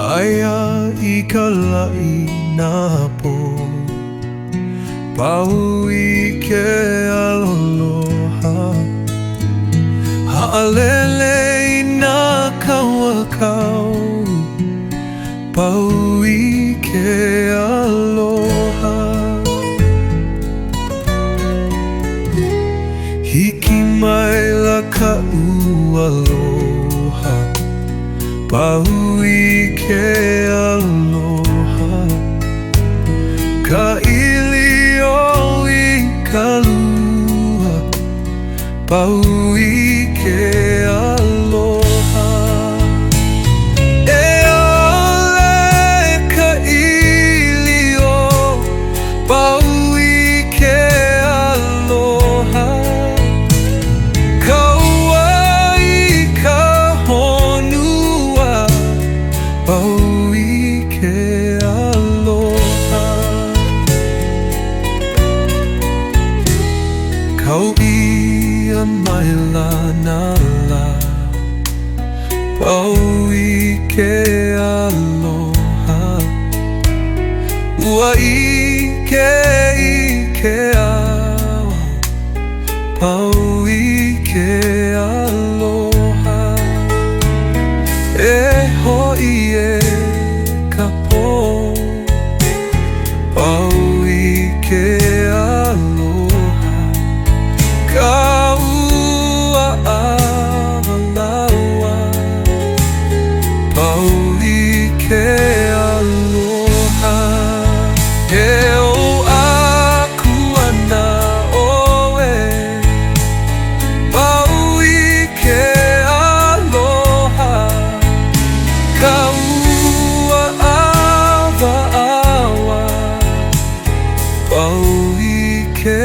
Aya I ka la'i na po Pau I ke aloha Ha'alele I nā kauakau Pau I ke aloha Hiki mai la ka'u aloha Pau I ke aloha Ka ili o I ka lua Pau I ke aloha E ole ka ili o Pau I ke aloha Ka ua I ka honua Pau I ke aloha Kau ia mai lana la Pau I ke aloha Ua I ke awa Pau I ke aloha E hoi e ka po Pau I ke aloha Ka ua awalaua Pau I ke aloha He o aku ana oe Pau I ke aloha Ka ua awaawa Pau I ke